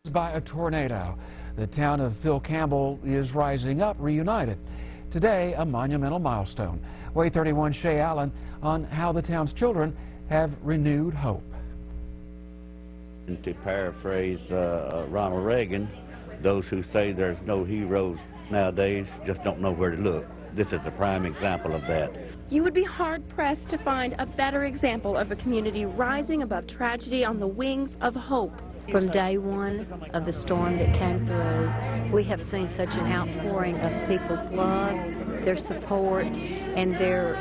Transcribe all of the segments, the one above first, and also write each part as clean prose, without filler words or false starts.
By a tornado. The town of Phil Campbell is rising up, reunited. Today, a monumental milestone. WAAY-31 Shea Allen on how the town's children have renewed hope. To paraphrase Ronald Reagan, those who say there's no heroes nowadays just don't know where to look. This is a prime example of that. You would be hard-pressed to find a better example of a community rising above tragedy on the wings of hope. From day one of the storm that came through, we have seen such an outpouring of people's love, their support, and their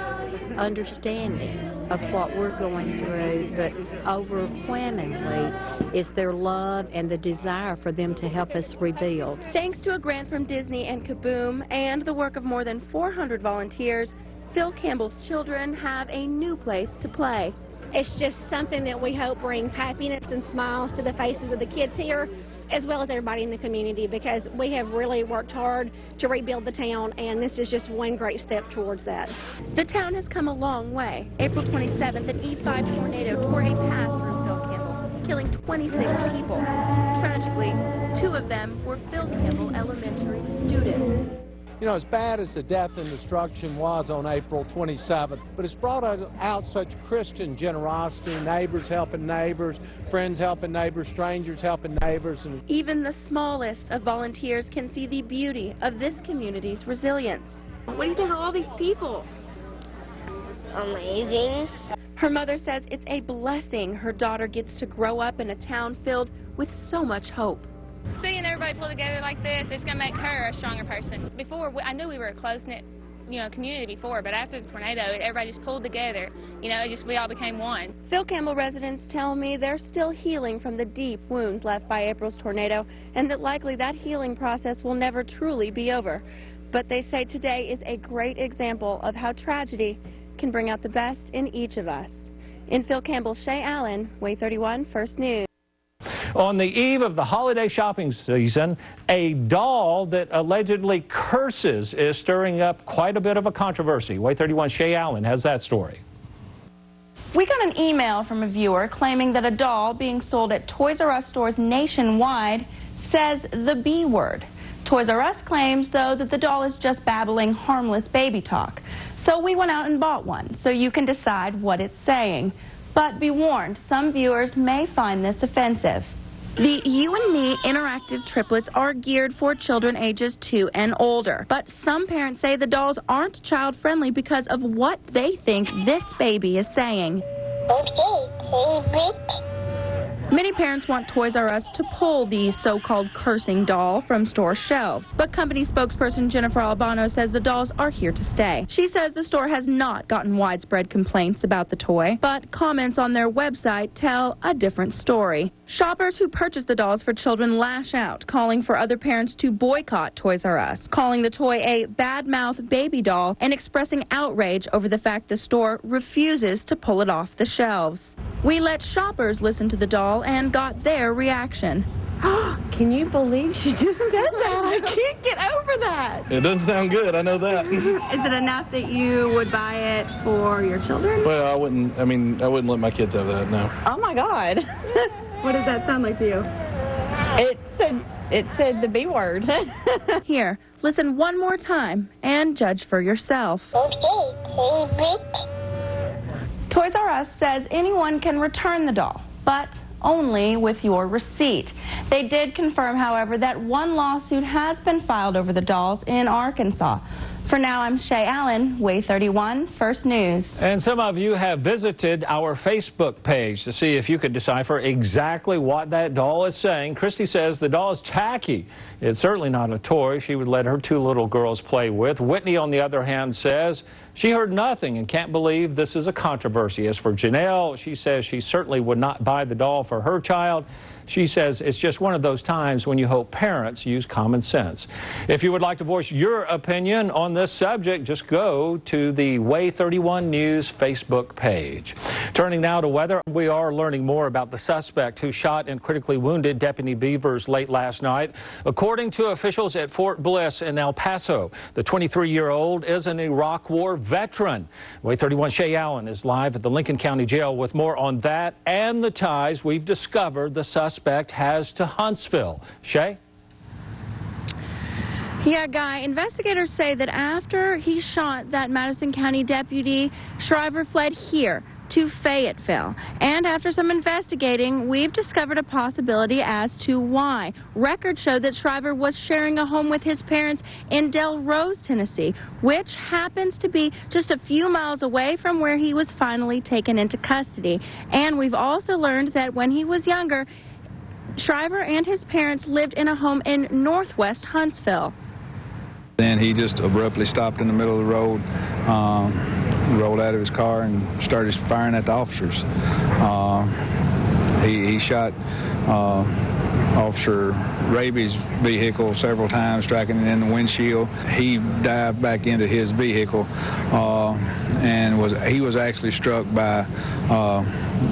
understanding of what we're going through, but overwhelmingly is their love and the desire for them to help us rebuild. Thanks to a grant from Disney and Kaboom and the work of more than 400 volunteers, Phil Campbell's children have a new place to play. It's just something that we hope brings happiness and smiles to the faces of the kids here, as well as everybody in the community, because we have really worked hard to rebuild the town, and this is just one great step towards that. The town has come a long way. April 27th, an E5 tornado tore a path through Phil Campbell, killing 26 people. Tragically, 2 of them were Phil Campbell elementary students. You know, as bad as the death and destruction was on April 27th, but it's brought out such Christian generosity, neighbors helping neighbors, friends helping neighbors, strangers helping neighbors. And even the smallest of volunteers can see the beauty of this community's resilience. What do you think of all these people? Amazing. Her mother says it's a blessing her daughter gets to grow up in a town filled with so much hope. Seeing everybody pull together like this, it's going to make her a stronger person. Before, I knew we were a close-knit, community before, but after the tornado, everybody just pulled together. We all became one. Phil Campbell residents tell me they're still healing from the deep wounds left by April's tornado, and that likely that healing process will never truly be over. But they say today is a great example of how tragedy can bring out the best in each of us. In Phil Campbell, Shea Allen, WAAY-31 First News. On the eve of the holiday shopping season, a doll that allegedly curses is stirring up quite a bit of a controversy. WAAY-31 Shea Allen has that story. We got an email from a viewer claiming that a doll being sold at Toys R Us stores nationwide says the B word. Toys R Us claims, though, that the doll is just babbling harmless baby talk. So we went out and bought one, so you can decide what it's saying. But be warned, some viewers may find this offensive. The You and Me interactive triplets are geared for children ages 2 and older. But some parents say the dolls aren't child-friendly because of what they think this baby is saying. Many parents want Toys R Us to pull the so-called cursing doll from store shelves. But company spokesperson Jennifer Albano says the dolls are here to stay. She says the store has not gotten widespread complaints about the toy, but comments on their website tell a different story. Shoppers who purchased the dolls for children lash out, calling for other parents to boycott Toys R Us, calling the toy a bad-mouth baby doll, and expressing outrage over the fact the store refuses to pull it off the shelves. We let shoppers listen to the doll and got their reaction. Can you believe she just said that? I can't get over that. It doesn't sound good, I know that. Is it enough that you would buy it for your children? Well, I wouldn't let my kids have that, no. Oh my God. What does that sound like to you? It said the B word. Here, listen one more time and judge for yourself. Toys R Us says anyone can return the doll, but only with your receipt. They did confirm, however, that one lawsuit has been filed over the dolls in Arkansas. For now, I'm Shea Allen, WAAY-31 First News. And some of you have visited our Facebook page to see if you could decipher exactly what that doll is saying. Christy says the doll is tacky. It's certainly not a toy she would let her 2 little girls play with. Whitney, on the other hand, says she heard nothing and can't believe this is a controversy. As for Janelle, she says she certainly would not buy the doll for her child. She says it's just one of those times when you hope parents use common sense. If you would like to voice your opinion on this subject, just go to the WAAY-31 News Facebook page. Turning now to weather, we are learning more about the suspect who shot and critically wounded Deputy Beavers late last night. According to officials at Fort Bliss in El Paso, the 23-year-old is an Iraq War veteran. WAAY-31 Shea Allen is live at the Lincoln County Jail with more on that and the ties we've discovered the suspect has to Huntsville. Shea? Yeah, Guy, investigators say that after he shot that Madison County deputy, Shriver fled here to Fayetteville. And after some investigating, we've discovered a possibility as to why. Records show that Shriver was sharing a home with his parents in Del Rose, Tennessee, which happens to be just a few miles away from where he was finally taken into custody. And we've also learned that when he was younger, Shriver and his parents lived in a home in northwest Huntsville. Then he just abruptly stopped in the middle of the road, rolled out of his car and started firing at the officers. He shot Officer Raby's vehicle several times, striking it in the windshield. He dived back into his vehicle and he was actually struck by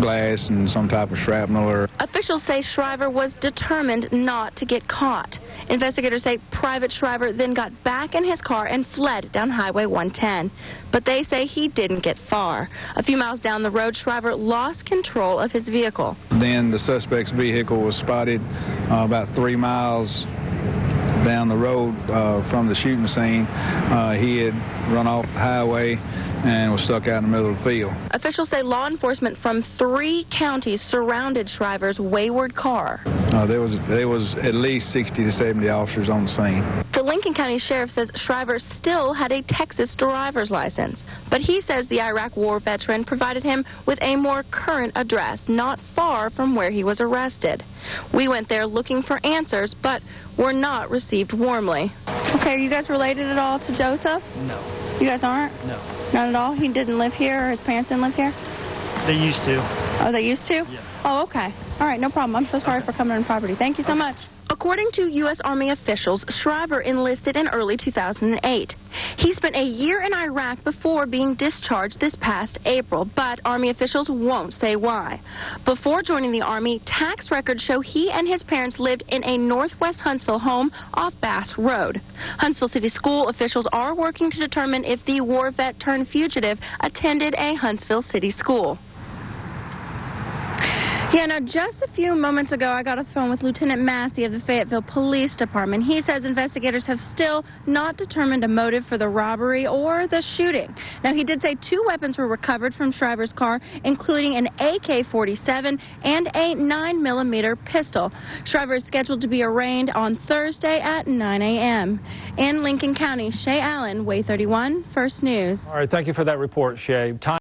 glass and some type of shrapnel. Officials say Shriver was determined not to get caught. Investigators say Private Shriver then got back in his car and fled down Highway 110. But they say he didn't get far. A few miles down the road, Shriver lost control of his vehicle. Then the suspect's vehicle was spotted about 3 miles down the road from the shooting scene. He had run off the highway and was stuck out in the middle of the field. Officials say law enforcement from 3 counties surrounded Shriver's wayward car. There was at least 60 to 70 officers on the scene. The Lincoln County Sheriff says Shriver still had a Texas driver's license, but he says the Iraq War veteran provided him with a more current address not far from where he was arrested. We went there looking for answers, but were not received warmly. Okay, are you guys related at all to Joseph? No. You guys aren't? No. Not at all? He didn't live here, or his parents didn't live here? They used to. Oh, they used to? Yeah. Oh, okay. All right, no problem. I'm so sorry for coming on property. Thank you so much. According to U.S. Army officials, Shriver enlisted in early 2008. He spent a year in Iraq before being discharged this past April, but Army officials won't say why. Before joining the Army, tax records show he and his parents lived in a northwest Huntsville home off Bass Road. Huntsville City School officials are working to determine if the war vet turned fugitive attended a Huntsville City school. Yeah, now just a few moments ago, I got a phone with Lieutenant Massey of the Fayetteville Police Department. He says investigators have still not determined a motive for the robbery or the shooting. Now, he did say 2 weapons were recovered from Shriver's car, including an AK-47 and a 9mm pistol. Shriver is scheduled to be arraigned on Thursday at 9 a.m. In Lincoln County, Shea Allen, WAAY-31, First News. All right, thank you for that report, Shea. Time